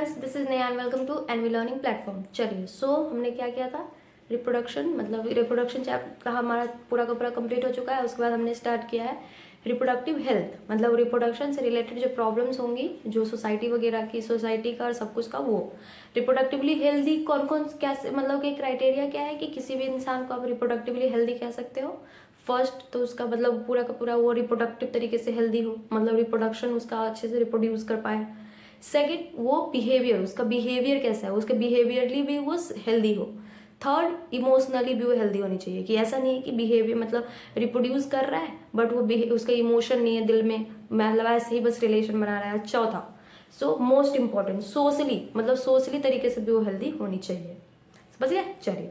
Friends, this is नया and welcome to NV learning platform. चलिए, हमने क्या किया था, रिप्रोडक्शन मतलब रिप्रोडक्शन चैप्टर का हमारा पूरा का पूरा कंप्लीट हो चुका है। उसके बाद हमने स्टार्ट किया है रिप्रोडक्टिव हेल्थ, मतलब रिप्रोडक्शन से रिलेटेड जो प्रॉब्लम्स होंगी, जो सोसाइटी वगैरह की, सोसाइटी का और सब कुछ का, वो रिप्रोडक्टिवली हेल्दी कौन कौन कैसे, मतलब कि क्राइटेरिया क्या है कि किसी भी इंसान को आप रिप्रोडक्टिवली हेल्दी कह सकते हो। फर्स्ट तो उसका मतलब पूरा का पूरा वो रिप्रोडक्टिव तरीके से हेल्दी हो, मतलब रिप्रोडक्शन उसका अच्छे से रिप्रोड्यूस कर पाए। सेकंड, वो बिहेवियर, उसका बिहेवियर कैसा है, उसके बिहेवियरली भी वो हेल्दी हो। थर्ड, इमोशनली भी वो हेल्दी होनी चाहिए, कि ऐसा नहीं है कि बिहेवियर मतलब रिप्रोड्यूस कर रहा है बट वो उसका इमोशन नहीं है दिल में, मतलब ऐसे ही बस रिलेशन बना रहा है। चौथा, मोस्ट इंपॉर्टेंट, सोशली मतलब सोशली तरीके से भी वो हेल्दी होनी चाहिए। समझ गए? चलिए,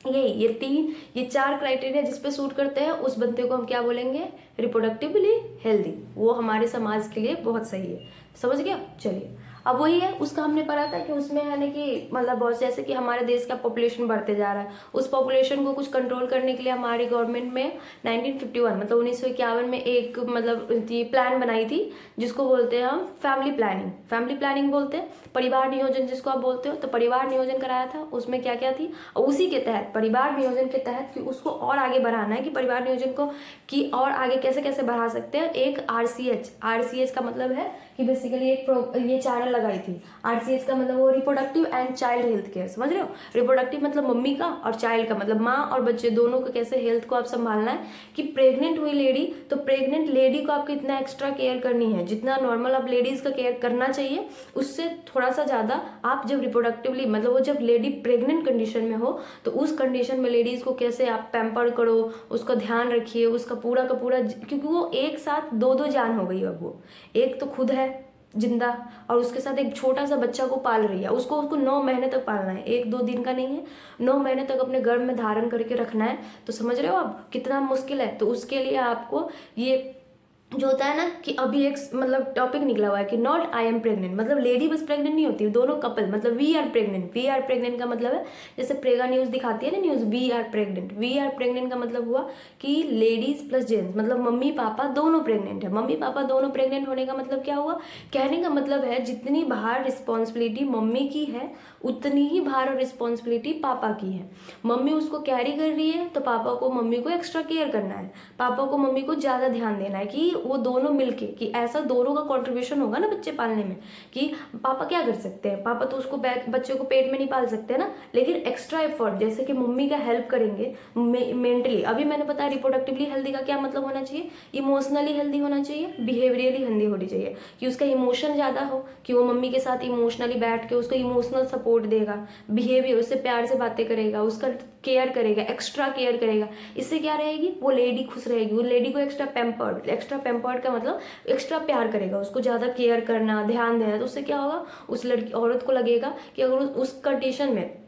ये चार क्राइटेरिया जिस पे सूट करते हैं उस बंदे को हम क्या बोलेंगे, रिप्रोडक्टिवली हेल्दी। वो हमारे समाज के लिए बहुत सही है। समझ गया? चलिए, अब वही है, उसका हमने पढ़ा था कि उसमें है ना कि मतलब बहुत जैसे कि हमारे देश का पॉपुलेशन बढ़ते जा रहा है, उस पॉपुलेशन को कुछ कंट्रोल करने के लिए हमारी गवर्नमेंट में 1951 मतलब 1951 में एक मतलब प्लान बनाई थी, जिसको बोलते हैं हम फैमिली प्लानिंग। फैमिली प्लानिंग बोलते हैं, परिवार नियोजन जिसको आप बोलते हो। तो परिवार नियोजन कराया था, उसमें क्या क्या थी, उसी के तहत, परिवार नियोजन के तहत, कि उसको और आगे बढ़ाना है, कि परिवार नियोजन को कि और आगे कैसे कैसे बढ़ा सकते हैं। एक आरसीएच का मतलब है कि बेसिकली ये चैनल लगाई थी। आरसीएच का मतलब वो reproductive and child health care, समझ रहे हो? रिप्रोडक्टिव मतलब मम्मी का, और चाइल्ड का मतलब माँ और बच्चे दोनों को कैसे हेल्थ को आप संभालना है। कि प्रेग्नेंट हुई लेडी, तो प्रेग्नेंट लेडी को आपको इतना एक्स्ट्रा केयर करनी है जितना नॉर्मल आप लेडीज का केयर करना चाहिए, उससे थोड़ा सा ज्यादा। आप जब रिप्रोडक्टिवली मतलब वो जब लेडी प्रेग्नेंट कंडीशन में हो, तो उस कंडीशन में लेडीज को कैसे आप पैम्पर करो, उसका ध्यान रखिए, उसका पूरा का पूरा, क्योंकि वो एक साथ दो दो जान हो गई। अब वो एक तो खुद है जिंदा, और उसके साथ एक छोटा सा बच्चा को पाल रही है। उसको 9 महीने तक पालना है, 1-2 दिन का नहीं है, 9 महीने तक अपने गर्भ में धारण करके रखना है। तो समझ रहे हो आप कितना मुश्किल है। तो उसके लिए आपको ये जो होता है ना कि अभी एक मतलब टॉपिक निकला हुआ है कि नॉट आई एम प्रेग्नेंट, मतलब लेडी बस प्रेग्नेंट नहीं होती, दोनों कपल, मतलब वी आर प्रेग्नेंट का मतलब है, जैसे प्रेगा न्यूज दिखाती है ना न्यूज, वी आर प्रेग्नेंट का मतलब हुआ कि लेडीज प्लस जेंट्स, मतलब मम्मी पापा दोनों प्रेग्नेंट है। मम्मी पापा दोनों प्रेग्नेंट होने का मतलब क्या हुआ, कहने का मतलब है जितनी बाहर रिस्पॉन्सिबिलिटी मम्मी की है उतनी ही भार और रिस्पॉन्सिबिलिटी पापा की है। मम्मी उसको कैरी कर रही है तो पापा को मम्मी को एक्स्ट्रा केयर करना है, पापा को मम्मी को ज्यादा ध्यान देना है, कि वो दोनों मिलके, कि ऐसा दोनों का कंट्रीब्यूशन होगा ना बच्चे पालने में। कि पापा क्या कर सकते हैं, पापा तो उसको बच्चे को पेट में नहीं पाल सकते ना, लेकिन एक्स्ट्रा एफर्ट जैसे कि मम्मी का हेल्प करेंगे मेंटली। अभी मैंने बताया रिप्रोडक्टिवली हेल्दी का क्या मतलब होना चाहिए, इमोशनली हेल्दी होना चाहिए, बिहेवियरली हेल्दी होनी चाहिए, कि उसका इमोशन ज्यादा हो, कि वो मम्मी के साथ इमोशनली बैठ के उसको इमोशनल सपोर्ट देगा, बिहेवियर उससे प्यार से बातें करेगा, उसका केयर करेगा, एक्स्ट्रा केयर करेगा। इससे क्या रहेगी, वो लेडी खुश रहेगी, वो लेडी को एक्स्ट्रा पैम्पर्ड का मतलब एक्स्ट्रा प्यार करेगा, उसको ज्यादा केयर करना, ध्यान देना। तो उससे क्या होगा, उस लड़की औरत को लगेगा कि अगर उस कंडीशन में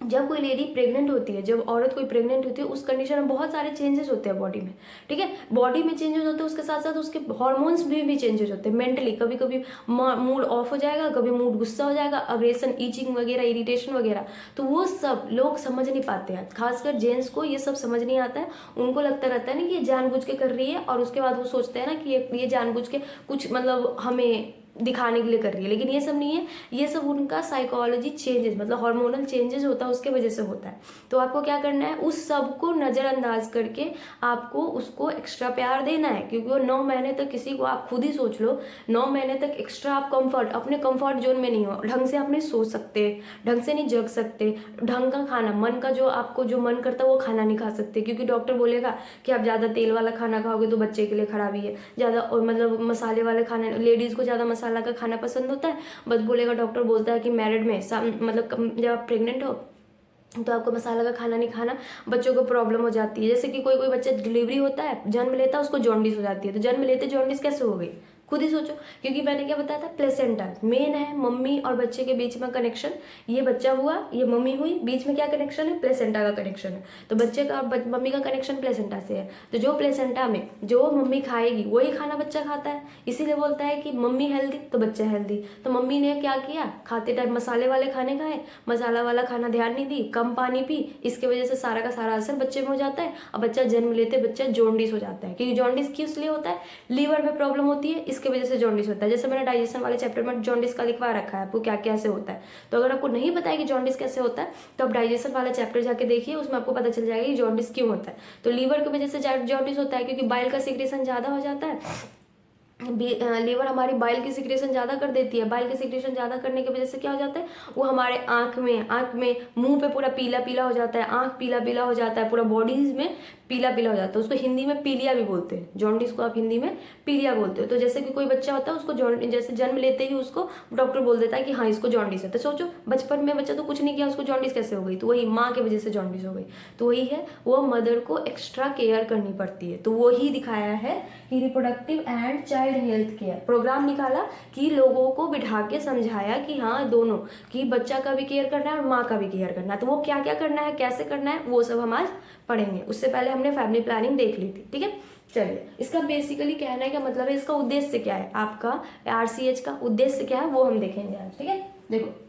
जब कोई लेडी प्रेग्नेंट होती है, जब औरत कोई प्रेग्नेंट होती है, उस कंडीशन में बहुत सारे चेंजेस होते हैं बॉडी में। ठीक है, बॉडी में चेंजेस होते हैं, उसके साथ साथ उसके हार्मोन्स भी चेंजेस होते हैं। मेंटली कभी कभी मूड ऑफ हो जाएगा, कभी मूड गुस्सा हो जाएगा, अग्रेशन, ईचिंग वगैरह, इरिटेशन वगैरह। तो वो सब लोग समझ नहीं पाते हैं, खासकर जेंट्स को ये सब समझ नहीं आता है। उनको लगता रहता है ना कि ये जानबूझ के कर रही है, और उसके बाद वो सोचते हैं ना कि ये जानबूझ के कुछ मतलब हमें दिखाने के लिए कर रही है, लेकिन ये सब नहीं है। ये सब उनका साइकोलॉजी चेंजेस मतलब हार्मोनल चेंजेस होता है, उसके वजह से होता है। तो आपको क्या करना है, उस सब को नजरअंदाज करके आपको उसको एक्स्ट्रा प्यार देना है, क्योंकि वो 9 महीने तक, किसी को आप खुद ही सोच लो, 9 महीने तक एक्स्ट्रा आप अपने कंफर्ट जोन में नहीं हो, ढंग से आप नहीं सोच सकते, ढंग से नहीं जग सकते, ढंग का खाना, मन का जो आपको जो मन करता है वो खाना नहीं खा सकते, क्योंकि डॉक्टर बोलेगा कि आप ज्यादा तेल वाला खाना खाओगे तो बच्चे के लिए खराबी है, ज्यादा मतलब मसाले वाले खाने, लेडीज को ज्यादा मसाला का खाना पसंद होता है, बस बोलेगा, डॉक्टर बोलता है कि मैरिड में मतलब जब आप प्रेग्नेंट हो तो आपको मसाला का खाना नहीं खाना, बच्चों को प्रॉब्लम हो जाती है। जैसे कि कोई बच्चा डिलीवरी होता है, जन्म लेता है, उसको जॉन्डिस हो जाती है। तो जन्म लेते जॉन्डिस कैसे हो गई, खुद ही सोचो, क्योंकि मैंने क्या बताया था, प्लेसेंटा मेन है, मम्मी और बच्चे के बीच में कनेक्शन। ये बच्चा हुआ, ये मम्मी हुई, बीच में क्या कनेक्शन है, प्लेसेंटा का कनेक्शन है। तो बच्चे का मम्मी का कनेक्शन प्लेसेंटा से है, तो जो प्लेसेंटा में जो मम्मी खाएगी वही खाना बच्चा खाता है। इसीलिए बोलता है कि मम्मी हेल्दी तो बच्चा हेल्दी। तो मम्मी ने क्या किया, खाते टाइम मसाले वाले खाने खाए, मसाला वाला खाना ध्यान नहीं दी, कम पानी पी, इसके वजह से सारा का सारा असर बच्चे में हो जाता है, और बच्चा जन्म लेते बच्चा जॉन्डिस हो जाता है। क्योंकि जॉन्डिस किस लिए होता है, लीवर में प्रॉब्लम होती है, इस किसकी वजह से जॉन्डिस होता है। जैसे मैंने डाइजेशन वाले चैप्टर में जॉन्डिस का लिखवा रखा है आपको क्या कैसे होता है। तो अगर आपको नहीं पता है कि जॉन्डिस कैसे होता है तो आप डाइजेशन वाला चैप्टर जाके देखिए, उसमें आपको पता चल जाएगा कि जॉन्डिस क्यों होता है। तो लीवर की वजह से जॉन्डिस होता है क्योंकि बाइल का सिक्रेशन ज़्यादा हो जाता है। लीवर हमारी बाइल की सिक्रेशन ज़्यादा कर देती है। बाइल की सिक्रेशन ज़्यादा करने की वजह से क्या हो जाता है, वो हमारे आँख में मुंह पे पूरा पीला पीला हो जाता है, आँख पीला पीला हो जाता है, पूरा बॉडीज में पीला पीला हो जाता है। उसको हिंदी में पीलिया भी बोलते हैं, जॉन्डिस को आप हिंदी में पीलिया बोलते हो। तो जैसे कि कोई बच्चा होता है उसको जैसे जन्म लेते ही उसको डॉक्टर बोल देता है कि हाँ इसको जॉन्डिस है। तो सोचो बचपन में बच्चा तो कुछ नहीं किया, उसको जॉन्डिस कैसे हो गई, तो वही माँ की वजह से जॉन्डिस हो गई। तो वही है, वो मदर को एक्स्ट्रा केयर करनी पड़ती है। तो वही दिखाया है कि reproductive and child health care programme निकाला कि लोगों को बिठा के समझाया कि हाँ दोनों, कि बच्चा का भी केयर करना है और माँ का भी केयर करना है। तो वो क्या क्या करना है, कैसे करना है, वो सब हम आज पढ़ेंगे। उससे पहले हमने फैमिली प्लानिंग देख ली थी, ठीक है। चलिए, इसका बेसिकली कहने का मतलब है, इसका उद्देश्य क्या है, आपका RCH का उद्देश्य क्या है वो हम देखेंगे आज, ठीक है। देखो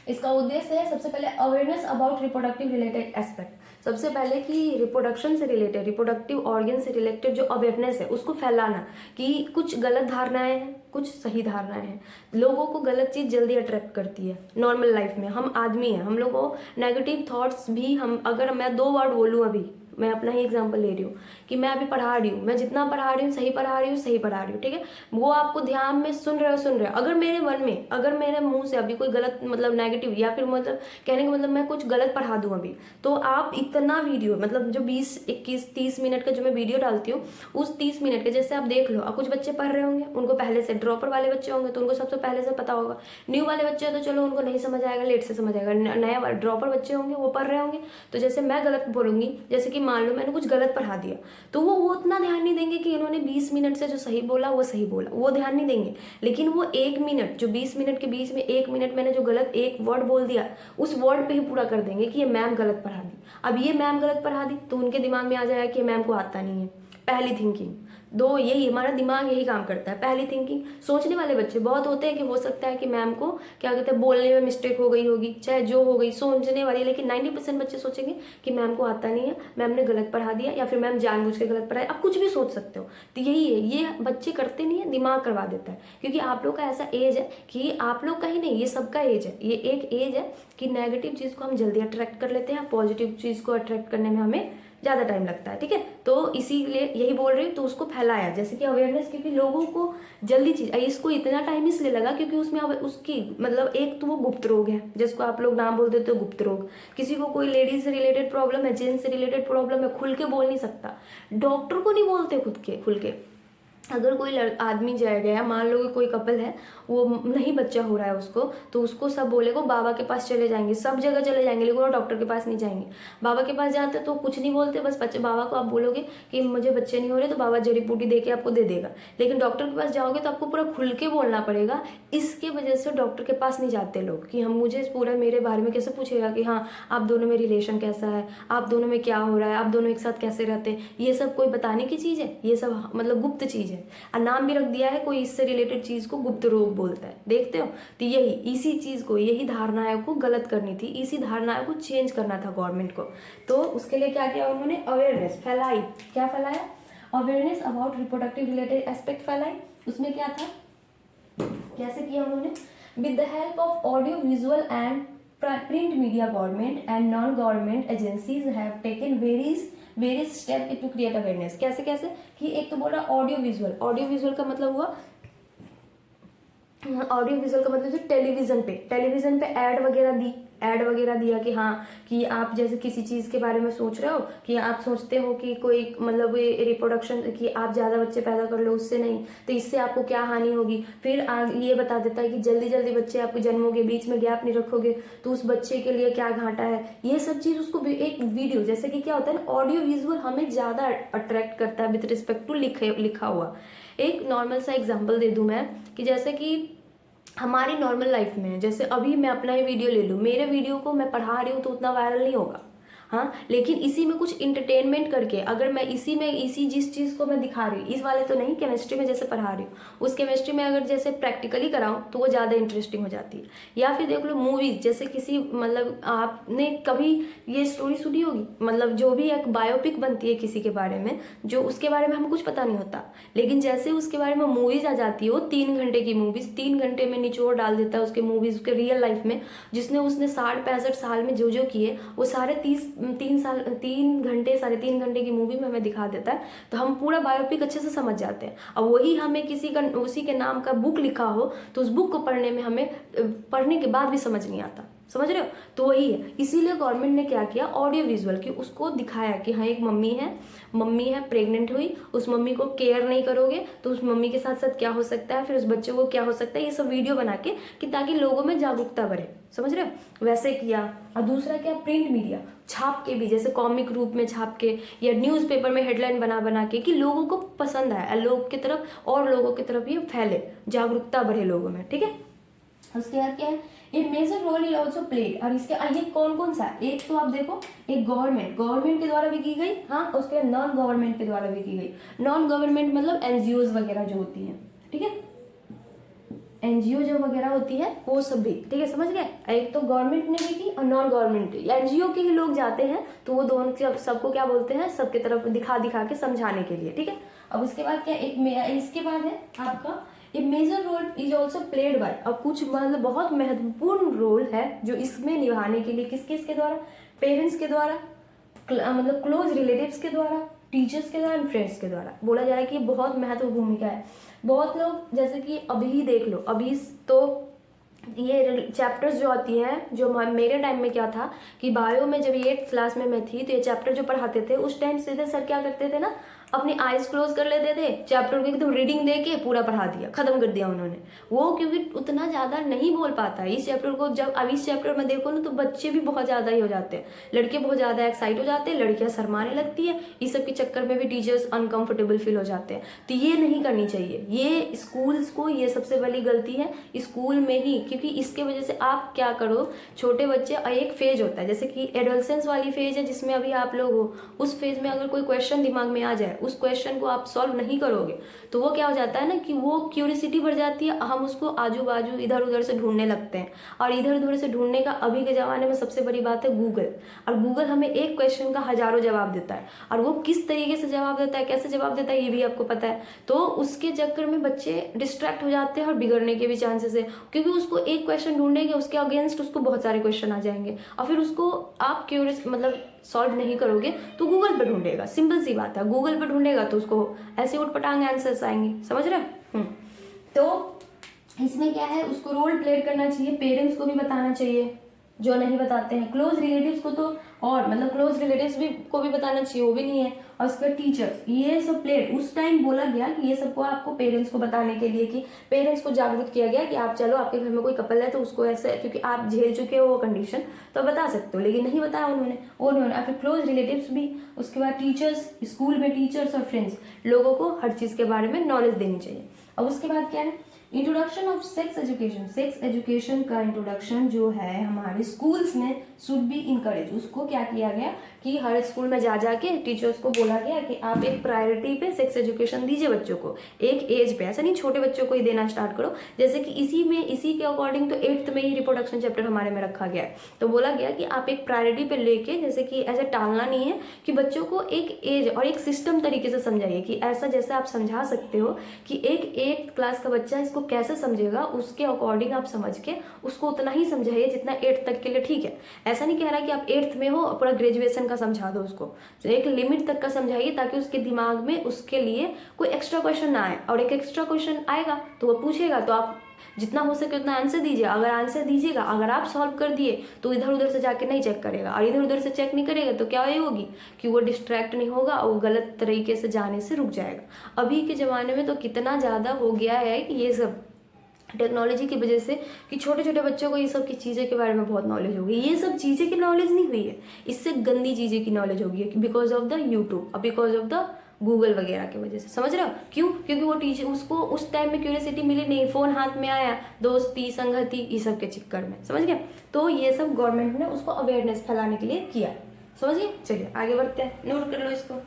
इसका उद्देश्य है सबसे पहले awareness about reproductive related aspect. सबसे पहले कि रिप्रोडक्शन से रिलेटेड, रिप्रोडक्टिव ऑर्गन से रिलेटेड जो अवेयरनेस है उसको फैलाना, कि कुछ गलत धारणाएं हैं कुछ सही धारणाएं हैं। लोगों को गलत चीज़ जल्दी अट्रैक्ट करती है। नॉर्मल लाइफ में हम आदमी हैं, हम लोगों को नेगेटिव थॉट्स भी, हम अगर मैं 2 वर्ड बोलूँ, अभी मैं अपना ही एग्जांपल ले रही हूँ कि मैं अभी पढ़ा रही हूँ, मैं जितना पढ़ा रही हूँ सही पढ़ा रही हूँ, सही पढ़ा रही हूँ, ठीक है। वो आपको ध्यान में सुन रहे हो। अगर मेरे मन में, अगर मेरे मुंह से अभी कोई गलत मतलब नेगेटिव, या फिर मतलब कहने का मतलब मैं कुछ गलत पढ़ा दूँ अभी, तो आप इतना वीडियो मतलब जो 20, 21, 30 मिनट का जो मैं वीडियो डालती हूँ, उस 30 मिनट के जैसे आप देख लो, कुछ बच्चे पढ़ रहे होंगे, उनको पहले से, ड्रॉपर वाले बच्चे होंगे तो उनको सबसे पहले से पता होगा। न्यू वाले बच्चे तो चलो उनको नहीं समझ आएगा, लेट से समझ आएगा। नया ड्रॉपर बच्चे होंगे वो पढ़ रहे होंगे, तो जैसे मैं गलत बोलूंगी, जैसे कि मान लो मैंने कुछ गलत पढ़ा दिया, तो वो उतना ध्यान नहीं देंगे कि इन्होंने 20 मिनट से जो सही बोला वो सही बोला, वो ध्यान नहीं देंगे। लेकिन वो 1 मिनट, जो 20 मिनट के बीच में 1 मिनट मैंने जो गलत एक वर्ड बोल दिया, उस वर्ड पे ही पूरा कर देंगे कि ये मैम गलत पढ़ा दी। अब ये मैम गलत पढ़ा दी तो उनके दिमाग में आ जाएगा कि मैम को आता नहीं है। पहली थिंकिंग, दो, यही हमारा दिमाग यही काम करता है। पहली थिंकिंग, सोचने वाले बच्चे बहुत होते हैं कि हो सकता है कि मैम को क्या कहते हैं बोलने में मिस्टेक हो गई होगी, चाहे जो हो गई, सोचने वाली। लेकिन 90% बच्चे सोचेंगे कि मैम को आता नहीं है, मैम ने गलत पढ़ा दिया, या फिर मैम जानबूझ के गलत पढ़ाया। आप कुछ भी सोच सकते हो। तो यही है, ये बच्चे करते नहीं है, दिमाग करवा देता है। क्योंकि आप लोग का ऐसा एज है कि आप लोग का ही नहीं, ये सबका एज है, ये एक एज है कि नेगेटिव चीज़ को हम जल्दी अट्रैक्ट कर लेते हैं, पॉजिटिव चीज़ को अट्रैक्ट करने में हमें ज़्यादा टाइम लगता है, ठीक है। तो इसीलिए यही बोल रही हूँ, तो उसको फैलाया, जैसे कि अवेयरनेस, क्योंकि लोगों को जल्दी चीज, इसको इतना टाइम इसलिए लगा क्योंकि उसमें अब उसकी मतलब एक तो वो गुप्त रोग है, जिसको आप लोग नाम बोल देते हो गुप्त रोग। किसी को कोई लेडीज से रिलेटेड प्रॉब्लम है, जेंट्स से रिलेटेड प्रॉब्लम है, खुल के बोल नहीं सकता, डॉक्टर को नहीं बोलते खुल के। अगर कोई आदमी जाएगा, या मान लो कि कोई कपल है, वो नहीं बच्चा हो रहा है उसको, तो उसको सब बोलेगा बाबा के पास चले जाएंगे, सब जगह चले जाएंगे, लेकिन वो डॉक्टर के पास नहीं जाएंगे। बाबा के पास जाते तो कुछ नहीं बोलते, बस बच्चे, बाबा को आप बोलोगे कि मुझे बच्चे नहीं हो रहे, तो बाबा जड़ी बूटी दे के आपको दे देगा। लेकिन डॉक्टर के पास जाओगे तो आपको पूरा खुल के बोलना पड़ेगा। इसके वजह से डॉक्टर के पास नहीं जाते लोग, कि हम मुझे पूरा मेरे बारे में कैसे पूछेगा कि हाँ आप दोनों में रिलेशन कैसा है, आप दोनों में क्या हो रहा है, आप दोनों एक साथ कैसे रहते हैं। ये सब कोई बताने की चीज़ है, ये सब मतलब गुप्त चीज़ है। और नाम भी रख दिया है, कोई इससे रिलेटेड चीज़ को गुप्त रोग बोलता है, देखते हो। तो यही, इसी चीज़ को, यही धारणाओं को गलत करनी थी, इसी धारणाओं को चेंज करना था गवर्नमेंट को। तो उसके लिए क्या किया उन्होंने, अवेयरनेस फैलाई। क्या फैलाया, awareness about reproductive related aspect फैलाई। उसमें क्या था, कैसे किया उन्होंने, with the help of audio visual and print media, government and non government agencies have taken various step to create awareness. कैसे कैसे, कि एक तो बोल रहा ऑडियो विजुअल का मतलब हुआ, ऑडियो विजुअल का मतलब जो टेलीविजन पे ऐड वगैरह दिया कि हाँ, कि आप जैसे किसी चीज़ के बारे में सोच रहे हो, कि आप सोचते हो कि कोई मतलब रिप्रोडक्शन, कि आप ज़्यादा बच्चे पैदा कर लो, उससे नहीं, तो इससे आपको क्या हानि होगी। फिर ये बता देता है कि जल्दी बच्चे आपके जन्मोगे, बीच में गैप नहीं रखोगे तो उस बच्चे के लिए क्या घाटा है। ये सब चीज़ उसको एक वीडियो, जैसे कि क्या होता है, ऑडियो विजुअल हमें ज़्यादा अट्रैक्ट करता है विद रिस्पेक्ट टू लिखा हुआ। एक नॉर्मल सा एग्जाम्पल दे दूँ मैं, कि जैसे कि हमारी नॉर्मल लाइफ में, जैसे अभी मैं अपना ही वीडियो ले लूँ, मेरे वीडियो को मैं पढ़ा रही हूँ तो उतना वायरल नहीं होगा। हाँ, लेकिन इसी में कुछ इंटरटेनमेंट करके अगर मैं इसी जिस चीज़ को मैं दिखा रही हूँ, इस वाले तो नहीं, केमिस्ट्री में जैसे पढ़ा रही हूँ, उस केमिस्ट्री में अगर जैसे प्रैक्टिकली कराऊँ तो वो ज़्यादा इंटरेस्टिंग हो जाती है। या फिर देख लो मूवीज़, जैसे किसी मतलब आपने कभी ये स्टोरी सुनी होगी, मतलब जो भी एक बायोपिक बनती है किसी के बारे में, जो उसके बारे में हमें कुछ पता नहीं होता, लेकिन जैसे उसके बारे में मूवीज़ आ जाती है, वो 3 घंटे की मूवीज़ 3 घंटे में निचोड़ डाल देता है उसके मूवीज़, उसके रियल लाइफ में जिसने उसने 60-65 साल में जो किए वो सारे 3 घंटे 3.5 घंटे की मूवी में हमें दिखा देता है, तो हम पूरा बायोपिक अच्छे से समझ जाते हैं। अब वही हमें किसी का उसी के नाम का बुक लिखा हो तो उस बुक को पढ़ने में हमें पढ़ने के बाद भी समझ नहीं आता, समझ रहे हो? तो वही है, इसीलिए गवर्नमेंट ने क्या किया, ऑडियो विजुअल की उसको दिखाया कि हाँ एक मम्मी है प्रेग्नेंट हुई, उस मम्मी को केयर नहीं करोगे तो उस मम्मी के साथ साथ क्या हो सकता है, फिर उस बच्चे को क्या हो सकता है, ये सब वीडियो बना के कि ताकि लोगों में जागरूकता बढ़े, समझ रहे हो? वैसे किया। और दूसरा क्या, प्रिंट मीडिया, छाप के भी, जैसे कॉमिक रूप में छाप के या न्यूज़पेपर में हेडलाइन बना के कि लोगों को पसंद आए, लोग की तरफ और लोगों की तरफ ये फैले, जागरूकता बढ़े लोगों में, ठीक है। उसके बाद क्या है, a major role is also played, और इसके ये कौन सा है, एक तो आप देखो, एक गवर्नमेंट के द्वारा भी की गई, हाँ, उसके नॉन गवर्नमेंट के द्वारा भी की गई। नॉन गवर्नमेंट मतलब एनजीओज वगैरह जो होती हैं, ठीक है, एनजीओ जो वगैरह होती है वो सब भी, ठीक है, समझ गए। एक तो गवर्नमेंट ने भी की और नॉन गवर्नमेंट, एनजीओ के ही लोग जाते हैं तो वो दोनों सबको क्या बोलते हैं, सबके तरफ दिखा के समझाने के लिए, ठीक है। अब उसके बाद क्या, इसके बाद है आपका a major role is also played by, अब कुछ मतलब बहुत महत्वपूर्ण रोल है जो इसमें निभाने के लिए किसके द्वारा, पेरेंट्स के द्वारा, मतलब क्लोज रिलेटिव्स के द्वारा, टीचर्स के द्वारा एंड फ्रेंड्स के द्वारा। बोला जा रहा है कि बहुत महत्वपूर्ण भूमिका है। बहुत लोग जैसे कि अभी देख लो, अभी तो ये चैप्टर्स जो आती हैं, जो मेरे टाइम में क्या था कि बायो में जब 8th क्लास में मैं थी तो ये चैप्टर जो पढ़ाते थे उस टाइम सीधे सर क्या करते थे ना, अपनी आईज क्लोज कर लेते थे, चैप्टर को एकदम रीडिंग दे के पूरा पढ़ा दिया, खत्म कर दिया उन्होंने। वो क्योंकि उतना ज़्यादा नहीं बोल पाता इस चैप्टर को, जब अब इस चैप्टर में देखो ना तो बच्चे भी बहुत ज़्यादा ही हो जाते हैं, लड़के बहुत ज़्यादा एक्साइट हो जाते हैं, लड़कियाँ शर्माने लगती है, इस सब के चक्कर में भी टीचर्स अनकंफर्टेबल फील हो जाते हैं। तो ये नहीं करनी चाहिए, ये स्कूल्स को ये सबसे बड़ी गलती है, स्कूल में ही, क्योंकि इसके वजह से आप क्या करो, छोटे बच्चे, एक फेज होता है जैसे कि एडोलसेंस वाली फेज है जिसमें अभी आप लोग हो, उस फेज में अगर कोई क्वेश्चन दिमाग में आ जाए, उस क्वेश्चन को आप सॉल्व नहीं करोगे तो वो क्या हो जाता है ना कि वो क्यूरियोसिटी बढ़ जाती है, हम उसको आजू बाजू इधर उधर से ढूंढने लगते हैं। और इधर उधर से ढूंढने का अभी के ज़माने में सबसे बड़ी बात है गूगल, और गूगल हमें एक क्वेश्चन का हजारों जवाब देता है, और वो किस तरीके से जवाब देता है, कैसे जवाब देता है, ये भी आपको पता है। तो उसके चक्कर में बच्चे डिस्ट्रैक्ट हो जाते हैं और बिगड़ने के भी चांसेस है, क्योंकि उसको एक क्वेश्चन ढूंढेंगे, उसके अगेंस्ट उसको बहुत सारे क्वेश्चन आ जाएंगे, और फिर उसको आप क्यूरियस मतलब सॉल्व नहीं करोगे तो गूगल पे ढूंढेगा, सिंपल सी बात है, गूगल पे ढूंढेगा तो उसको ऐसे उठपटांग आंसर्स आएंगे, समझ रहे। तो इसमें क्या है, उसको रोल प्ले करना चाहिए, पेरेंट्स को भी बताना चाहिए जो नहीं बताते हैं, क्लोज रिलेटिव्स को तो और मतलब क्लोज रिलेटिव्स भी को भी बताना चाहिए, वो भी नहीं है, और उसके टीचर्स, ये सब प्लेड उस टाइम बोला गया कि ये सबको आपको पेरेंट्स को बताने के लिए, कि पेरेंट्स को जागरूक किया गया कि आप चलो आपके घर में कोई कपल है तो उसको ऐसे, क्योंकि आप झेल चुके हो वो कंडीशन तो बता सकते हो, लेकिन नहीं बताया उन्होंने फिर क्लोज रिलेटिव्स भी, उसके बाद टीचर्स, स्कूल में टीचर्स और फ्रेंड्स, लोगों को हर चीज़ के बारे में नॉलेज देनी चाहिए। और उसके बाद क्या है, introduction of sex education, sex education का इंट्रोडक्शन जो है हमारे स्कूल्स में शुड बी इनकरेज, उसको क्या किया गया कि हर स्कूल में जा के टीचर्स को बोला गया कि आप एक प्रायोरिटी पे सेक्स एजुकेशन दीजिए बच्चों को, एक एज पे, ऐसा नहीं छोटे बच्चों को ही देना स्टार्ट करो, जैसे कि इसी के अकॉर्डिंग तो 8th में ही रिप्रोडक्शन चैप्टर हमारे में रखा गया है, तो बोला गया कि आप एक प्रायोरिटी पे लेके, जैसे कि ऐसे टालना नहीं है, कि बच्चों को एक एज और एक सिस्टम तरीके से समझाइए, कि ऐसा जैसे आप समझा सकते हो कि एक 8th क्लास का बच्चा इसको कैसे समझेगा, उसके अकॉर्डिंग आप समझ के उसको उतना ही समझाइए जितना 8th तक के लिए ठीक है। ऐसा नहीं कह रहा कि आप 8th में हो पूरा ग्रेजुएशन का समझा दो उसको, तो एक लिमिट तक का समझाइए ताकि उसके दिमाग में उसके लिए कोई एक्स्ट्रा क्वेश्चन ना आए, और एक एक्स्ट्रा क्वेश्चन आएगा तो वो पूछेगा तो आप जितना हो सके उतना आंसर दीजिए, अगर आंसर दीजिएगा, अगर आप सॉल्व कर दिए तो इधर उधर से जाके नहीं चेक करेगा, और इधर उधर से चेक नहीं करेगा तो क्या होगी कि वो डिस्ट्रैक्ट नहीं होगा और वो गलत तरीके से जाने से रुक जाएगा। अभी के ज़माने में तो कितना ज़्यादा हो गया है कि ये सब टेक्नोलॉजी की वजह से कि छोटे छोटे बच्चों को ये सब की चीज़ें के बारे में बहुत नॉलेज होगी, ये सब चीज़ें की नॉलेज नहीं हुई है, इससे गंदी चीज़ें की नॉलेज होगी बिकॉज ऑफ द यूट्यूब और बिकॉज ऑफ द गूगल वगैरह की वजह से, समझ रहे हो क्यों, क्योंकि वो टीचर उसको उस टाइम में क्यूरियोसिटी मिली नहीं, फ़ोन हाथ में आया, दोस्ती संगति ये सब के चक्कर में, समझ गए। तो ये सब गवर्नमेंट ने उसको अवेयरनेस फैलाने के लिए किया, समझिए। चलिए आगे बढ़ते हैं, नोट कर लो इसको।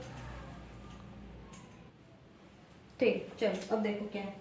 ठीक, चलो अब देखो क्या है।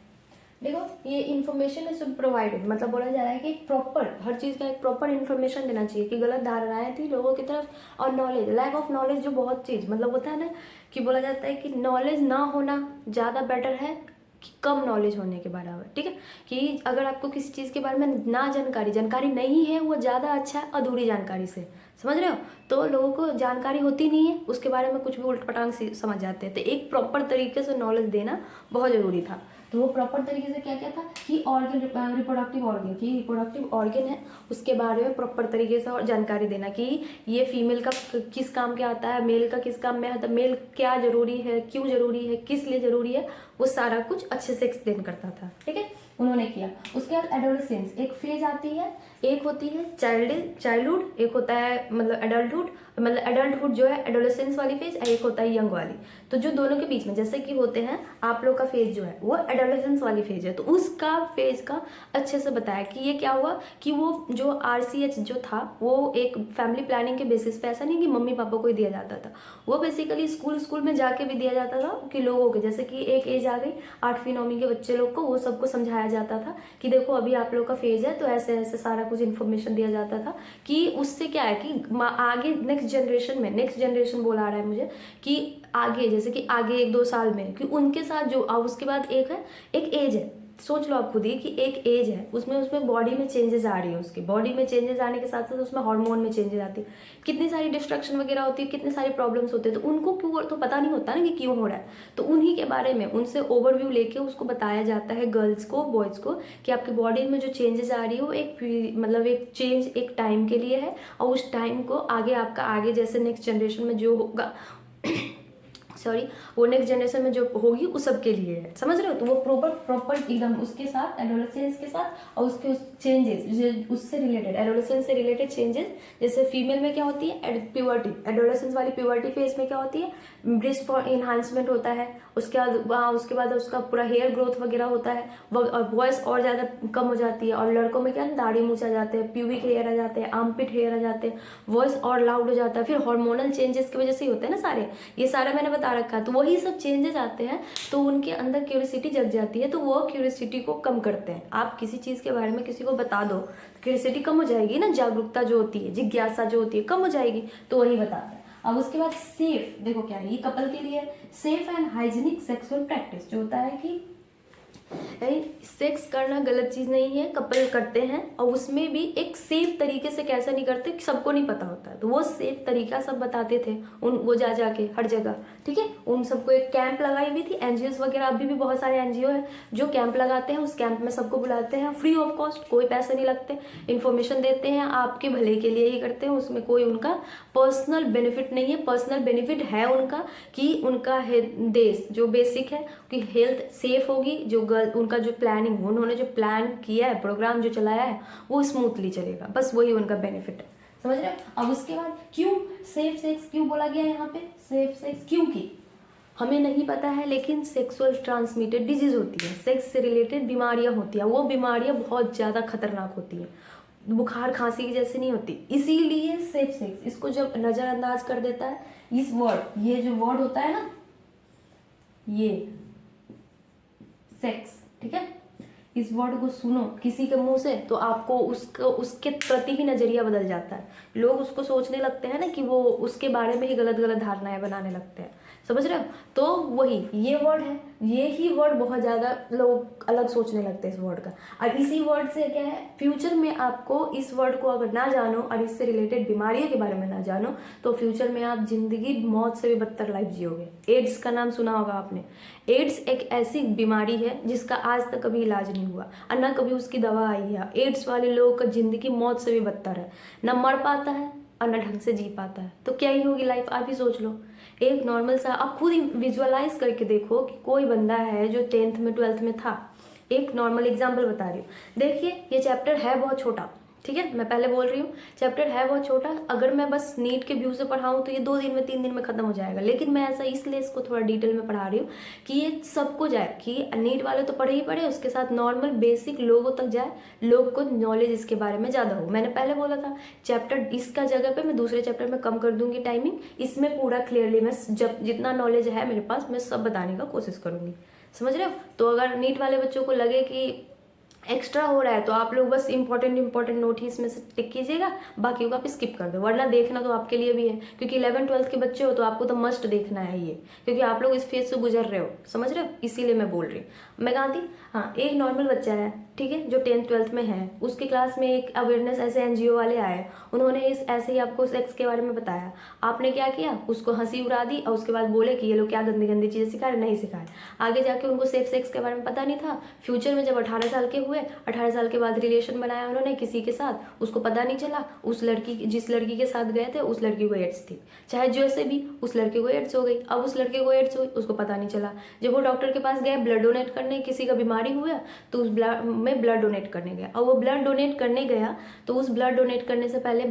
देखो ये इन्फॉर्मेशन इज प्रोवाइडेड, मतलब बोला जा रहा है कि प्रॉपर हर चीज़ का एक प्रॉपर इन्फॉर्मेशन देना चाहिए कि गलत धारणाएं थी लोगों की तरफ, और नॉलेज, लैक ऑफ नॉलेज जो बहुत चीज़ मतलब होता है ना कि बोला जाता है कि नॉलेज ना होना ज़्यादा बेटर है कि कम नॉलेज होने के बराबर। ठीक है, कि अगर आपको किसी चीज़ के बारे में ना जानकारी नहीं है, वो ज़्यादा अच्छा है अधूरी जानकारी से। समझ रहे हो? तो लोगों को जानकारी होती नहीं है, उसके बारे में कुछ भी उल्ट पटांग समझ जाते हैं। तो एक प्रॉपर तरीके से नॉलेज देना बहुत ज़रूरी था। तो वो प्रॉपर तरीके से क्या क्या था कि ऑर्गन, रिप्रोडक्टिव ऑर्गन, की रिप्रोडक्टिव ऑर्गन है उसके बारे में प्रॉपर तरीके से और जानकारी देना कि ये फीमेल का किस काम के आता है, मेल का किस काम में आता है, मेल क्या जरूरी है, क्यों जरूरी है, किस लिए जरूरी है, वो सारा कुछ अच्छे से एक्सप्लेन करता था। ठीक है, उन्होंने किया। उसके बाद एडोलेसेंस एक फेज आती है, एक होती है चाइल्डहुड, एक होता है मतलब एडल्टहुड, मतलब एडल्टहुड जो है एडोलेसेंस वाली फेज, एक होता है यंग वाली। तो जो दोनों के बीच में जैसे कि होते हैं आप लोग का फेज जो है वो एडोलेसेंस वाली फेज है, तो उसका फेज का अच्छे से बताया कि ये क्या हुआ कि वो जो RCH जो था वो एक फैमिली प्लानिंग के बेसिस पे, ऐसा नहीं कि मम्मी पापा को ही दिया जाता था, वो बेसिकली स्कूल में जाके भी दिया जाता था कि लोगों के, जैसे कि एक एज आ गई 8वीं 9वीं के बच्चे लोग को, वो सबको समझाया जाता था कि देखो अभी आप लोग का फेज है, तो ऐसे ऐसे सारा कुछ इन्फॉर्मेशन दिया जाता था कि उससे क्या है कि आगे नेक्स्ट जनरेशन बोला आ रहा है मुझे कि आगे, जैसे कि आगे 1-2 साल में कि उनके साथ जो उसके बाद एक एज है, सोच लो आप खुद ही कि एक एज है, उसमें बॉडी में चेंजेस आ रही है, उसकी बॉडी में चेंजेस आने के साथ साथ उसमें हार्मोन में चेंजेस आती है, कितनी सारी डिस्ट्रक्शन वगैरह होती है, कितने सारे प्रॉब्लम्स होते हैं, तो उनको क्यों तो पता नहीं होता ना कि क्यों हो रहा है। तो उन्हीं के बारे में उनसे ओवरव्यू लेके उसको बताया जाता है गर्ल्स को, बॉयज़ को, कि आपकी बॉडी में जो चेंजेस आ रही है वो एक मतलब एक चेंज एक टाइम के लिए है, और उस टाइम को आगे जैसे नेक्स्ट जनरेशन में जो होगा वो नेक्स्ट जनरेशन में जो होगी उस सब के लिए है। समझ रहे हो? तो वो प्रॉपर एकदम उसके साथ एडोलेसेंस के साथ और उसके चेंजेस उससे रिलेटेड, एडोलेसेंस से रिलेटेड चेंजेस, जैसे फीमेल में क्या होती है प्यूबर्टी, एडोलेसेंस वाली प्यूबर्टी फेज में क्या होती है ब्रेस्ट फॉर एनहांसमेंट होता है, उसके बाद उसका पूरा हेयर ग्रोथ वगैरह होता है, वॉइस और ज़्यादा कम हो जाती है, और लड़कों में क्या दाढ़ी मूछ आ जाते हैं, प्यूबिक हेयर आ जाते हैं, आर्मपिट हेयर आ जाते हैं, वॉइस और लाउड हो जाता है, फिर हार्मोनल चेंजेस की वजह से ही होते हैं ना सारे, ये सारा मैंने बता रखा है। तो वही सब चेंजेस आते हैं, तो उनके अंदर क्यूरियोसिटी जग जाती है, तो वो क्यूरियोसिटी को कम करते हैं। आप किसी चीज़ के बारे में किसी को बता दो, क्यूरियोसिटी कम हो जाएगी ना, जागरूकता जो होती है, जिज्ञासा जो होती है कम हो जाएगी, तो वही बताता है। अब उसके बाद सेफ, देखो क्या है, ये कपल के लिए safe and hygienic sexual practice, जो होता है कि सेक्स करना गलत चीज़ नहीं है, कपल करते हैं, और उसमें भी एक सेफ तरीके से, कैसा नहीं करते कि सबको नहीं पता होता है, तो वो सेफ तरीका सब बताते थे वो जाके हर जगह। ठीक है, उन सबको एक कैंप लगाई हुई थी, NGOs वगैरह, अभी भी बहुत सारे NGO है जो कैंप लगाते हैं, उस कैंप में सबको बुलाते हैं फ्री ऑफ कॉस्ट, कोई पैसे नहीं लगते, इन्फॉर्मेशन देते हैं, आपके भले के लिए ही करते हैं, उसमें कोई उनका पर्सनल बेनिफिट नहीं है। पर्सनल बेनिफिट है उनका कि उनका देश जो बेसिक है कि हेल्थ सेफ होगी, जो उनका जो प्लानिंग, उन्होंने जो प्लान किया है, प्रोग्राम जो चलाया है, वो स्मूथली चलेगा, बस वही उनका बेनिफिट है। समझ रहे हो? अब उसके बाद क्यों सेफ सेक्स क्यों बोला गया यहाँ पे, सेफ सेक्स क्योंकि हमें नहीं पता है, लेकिन सेक्सुअल ट्रांसमिटेड डिजीज होती है, सेक्स से रिलेटेड बीमारियां होती हैं, वो बीमारियां बहुत ज़्यादा खतरनाक होती हैं, बुखार खांसी की जैसे नहीं होती, इसीलिए सेफ सेक्स इसको जब नज़रअंदाज कर देता है, इस वर्ड, ये जो वर्ड होता है ना, ये सेक्स, ठीक है, इस वर्ड को सुनो किसी के मुंह से तो आपको उसके प्रति ही नजरिया बदल जाता है, लोग उसको सोचने लगते हैं ना कि वो उसके बारे में ही गलत धारणाएं बनाने लगते हैं। समझ रहे हो? तो वही ये वर्ड है, ये ही वर्ड बहुत ज़्यादा लोग अलग सोचने लगते हैं इस वर्ड का। और इसी वर्ड से क्या है, फ्यूचर में आपको इस वर्ड को अगर ना जानो और इससे रिलेटेड बीमारियों के बारे में ना जानो, तो फ्यूचर में आप जिंदगी मौत से भी बदतर लाइफ जियोगे। एड्स का नाम सुना होगा आपने। एड्स एक ऐसी बीमारी है जिसका आज तक कभी इलाज नहीं हुआ और ना कभी उसकी दवा आई है। एड्स वाले लोगों का जिंदगी मौत से भी बदतर है, ना मर पाता है और ना ढंग से जी पाता है। तो क्या ही होगी लाइफ, आप ही सोच लो। एक नॉर्मल सा आप खुद ही विजुअलाइज करके देखो कि कोई बंदा है जो 10th में 12th में था, एक नॉर्मल एग्जाम्पल बता रही हूँ। देखिए ये चैप्टर है बहुत छोटा, ठीक है, मैं पहले बोल रही हूँ चैप्टर है बहुत छोटा, अगर मैं बस नीट के व्यू से पढ़ाऊँ तो ये 2 दिन में 3 दिन में खत्म हो जाएगा, लेकिन मैं ऐसा इसलिए इसको थोड़ा डिटेल में पढ़ा रही हूँ कि ये सबको जाए, कि नीट वाले तो पढ़े ही पढ़े, उसके साथ नॉर्मल बेसिक लोगों तक जाए, लोग को नॉलेज इसके बारे में ज़्यादा हो। मैंने पहले बोला था चैप्टर इसका जगह पे मैं दूसरे चैप्टर में कम कर दूंगी टाइमिंग, इसमें पूरा क्लियरली मैं जब जितना नॉलेज है मेरे पास मैं सब बताने का कोशिश करूँगी, समझ रहे हो। तो अगर नीट वाले बच्चों को लगे कि एक्स्ट्रा हो रहा है तो आप लोग बस इंपॉर्टेंट नोट ही इसमें से टिक कीजिएगा, बाकी को आप स्किप कर दो, वरना देखना तो आपके लिए भी है, क्योंकि 11th-12th के बच्चे हो तो आपको तो मस्ट देखना है ये, क्योंकि आप लोग इस फेज से गुजर रहे हो, समझ रहे हो, इसीलिए मैं बोल रही हूँ। मैं कहाँ थी, हाँ, एक नॉर्मल बच्चा है, ठीक है, जो 10th-12th में है, उसकी क्लास में एक अवेयरनेस ऐसे NGO वाले आए, उन्होंने इस ऐसे ही आपको सेक्स के बारे में बताया, आपने क्या किया, उसको हंसी उड़ा दी और उसके बाद बोले कि ये लोग क्या गंदी गंदी चीज़ें सिखा रहे, नहीं सिखाए। आगे जाके उनको सेफ सेक्स के बारे में पता नहीं था, फ्यूचर में जब 18 साल के हुए, 18 साल के बाद रिलेशन बनाया उन्होंने किसी के साथ, उसको पता नहीं चला, उस लड़की जिस लड़की के साथ गए थे उस लड़की को एड्स थी, चाहे जैसे भी उस लड़के को एड्स हो गई। अब उस लड़के को एड्स हुई, उसको पता नहीं चला, जब वो डॉक्टर के पास गए ब्लड डोनेट करने, किसी का बीमारी हुआ तो उस ब्लड डोनेट करने गया, और वो ब्लड डोनेट करने गया तो उस ब्लड डोनेट करने से पहले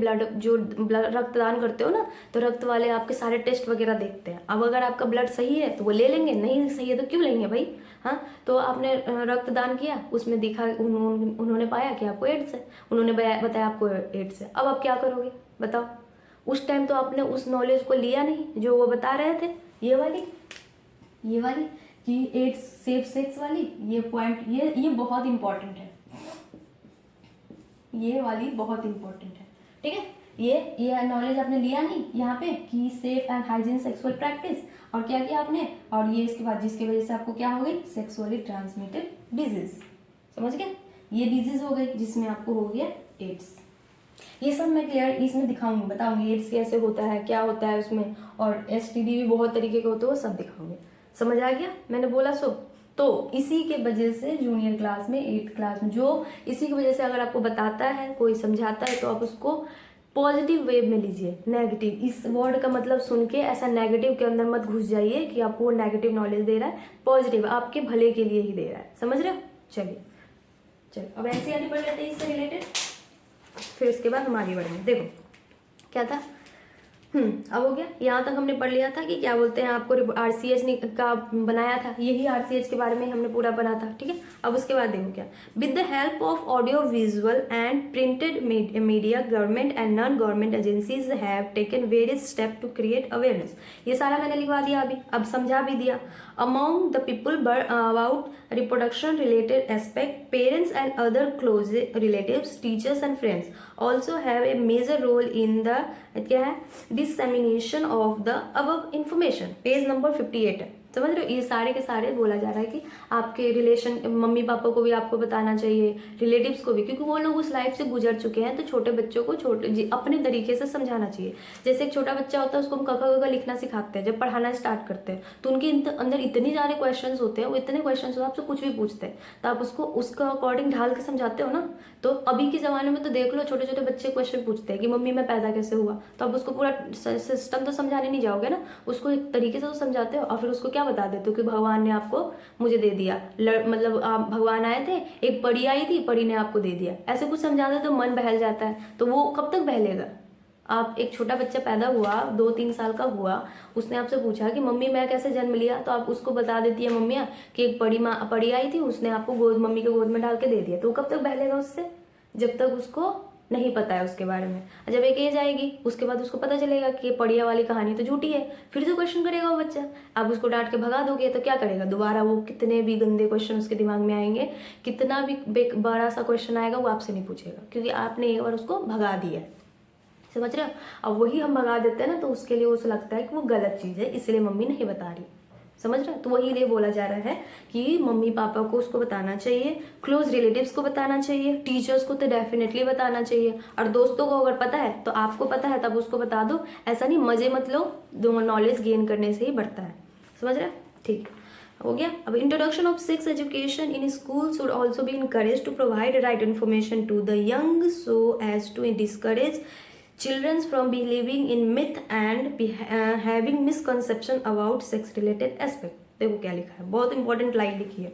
रक्तदान करते हो ना, तो रक्त वाले आपके सारे टेस्ट वगैरह देखते हैं। अब अगर आपका ब्लड सही है तो वो ले लेंगे, नहीं सही है तो क्यों लेंगे भाई, हाँ। तो आपने रक्तदान किया, उसमें दिखा उन्होंने पाया कि आपको एड्स है, उन्होंने बताया आपको एड्स है, अब आप क्या करोगे बताओ। उस टाइम तो आपने उस नॉलेज को लिया नहीं जो वो बता रहे थे, ये वाली कि एड्स सेफ सेक्स वाली, ये पॉइंट ये बहुत इंपॉर्टेंट है, ये वाली बहुत इंपॉर्टेंट है, ठीक है। ये नॉलेज आपने लिया नहीं यहाँ पे कि safe and hygiene sexual practice, और क्या किया आपने, और ये इसके बाद जिसकी वजह से आपको क्या हो गई, सेक्सुअली ट्रांसमिटेड डिजीज, समझ गए, ये डिजीज हो गई जिसमें आपको हो गया एड्स। ये सब मैं क्लियर इसमें दिखाऊंगी, बताऊंगी एड्स कैसे होता है, क्या होता है उसमें, और STD भी बहुत तरीके के होते हैं, वो सब दिखाऊंगी, समझ आ गया, मैंने बोला सो। तो इसी के वजह से जूनियर क्लास में 8th क्लास में जो इसी की वजह से अगर आपको बताता है कोई समझाता है तो आप उसको पॉजिटिव वे में लीजिए, नेगेटिव इस वर्ड का मतलब सुन के ऐसा नेगेटिव के अंदर मत घुस जाइए कि आपको वो नेगेटिव नॉलेज दे रहा है, पॉजिटिव आपके भले के लिए ही दे रहा है, समझ रहे हो। चलिए अब NCERT पढ़ लेते हैं इससे रिलेटेड, फिर उसके बाद हम आगे बढ़ेंगे। देखो क्या था, अब हो गया, यहाँ तक हमने पढ़ लिया था कि क्या बोलते हैं आपको RCH का बनाया था, यही RCH के बारे में हमने पूरा पढ़ा था, ठीक है। अब उसके बाद देखो क्या, with the help of audio visual and printed media government and non government agencies have taken various step to create awareness, ये सारा मैंने लिखवा दिया अभी, अब समझा भी दिया। Among the people about reproduction related aspect, parents and other close relatives, teachers and friends also have a major role in the क्या है dissemination of the above information, page number 58 है, समझ रहे हो। ये सारे के सारे बोला जा रहा है कि आपके रिलेशन मम्मी पापा को भी आपको बताना चाहिए, रिलेटिव्स को भी, क्योंकि वो लोग उस लाइफ से गुजर चुके हैं, तो छोटे बच्चों को अपने तरीके से समझाना चाहिए। जैसे एक छोटा बच्चा होता है उसको हम क लिखना सिखाते हैं, जब पढ़ाना स्टार्ट करते हैं तो उनके अंदर इतनी सारे क्वेश्चन होते हैं, वो इतने क्वेश्चन आपसे कुछ भी पूछते हैं, तो आप उसको उसका अकॉर्डिंग ढाल के समझाते हो ना। तो अभी के ज़माने में तो देख लो छोटे छोटे बच्चे क्वेश्चन पूछते हैं कि मम्मी मैं पैदा कैसे हुआ, तो आप उसको पूरा सिस्टम तो समझाने नहीं जाओगे ना, उसको एक तरीके से तो समझाते हो, और फिर उसको क्या बता देते हो कि भगवान ने आपको मुझे दे दिया, मतलब आप भगवान आए थे, एक परी आई थी, परी ने आपको दे दिया, ऐसे कुछ समझा दे तो मन बहल जाता है। तो वो कब तक बहलेगा। आप एक छोटा बच्चा पैदा हुआ 2-3 साल का हुआ, उसने आपसे पूछा कि मम्मी मैं कैसे जन्म लिया, तो आप उसको बता देती है मम्मियाँ कि एक परी आई थी, उसने आपको मम्मी के गोद में डाल के दे दिया, तो वो कब तक बहलेगा उससे, जब तक उसको नहीं पता है उसके बारे में। जब एक एज आएगी उसके बाद उसको पता चलेगा कि पड़िया वाली कहानी तो झूठी है, फिर से क्वेश्चन करेगा वो बच्चा। आप उसको डांट के भगा दोगे तो क्या करेगा, दोबारा वो कितने भी गंदे क्वेश्चन उसके दिमाग में आएंगे, कितना भी बड़ा सा क्वेश्चन आएगा वो आपसे नहीं पूछेगा, क्योंकि आपने एक बार उसको भगा दिया है, समझ रहे हो। अब वही हम भगा देते हैं ना, तो उसके लिए उसे लगता है कि वो गलत चीज़ है, इसलिए मम्मी नहीं बता रही, समझ रहे हो। तो वही लिए बोला जा रहा है कि मम्मी पापा को उसको बताना चाहिए, क्लोज रिलेटिव्स को बताना चाहिए, टीचर्स को तो डेफिनेटली बताना चाहिए, और दोस्तों को अगर पता है तो आपको पता है तब उसको बता दो, ऐसा नहीं मजे मत लो, नॉलेज गेन करने से ही बढ़ता है, समझ रहे हो। ठीक हो गया। अब introduction of sex education in school should also be encourage to provide right information to the young so as to discourage children from believing in myth and having misconception about sex related aspect. देखो क्या लिखा है, बहुत important line लिखी है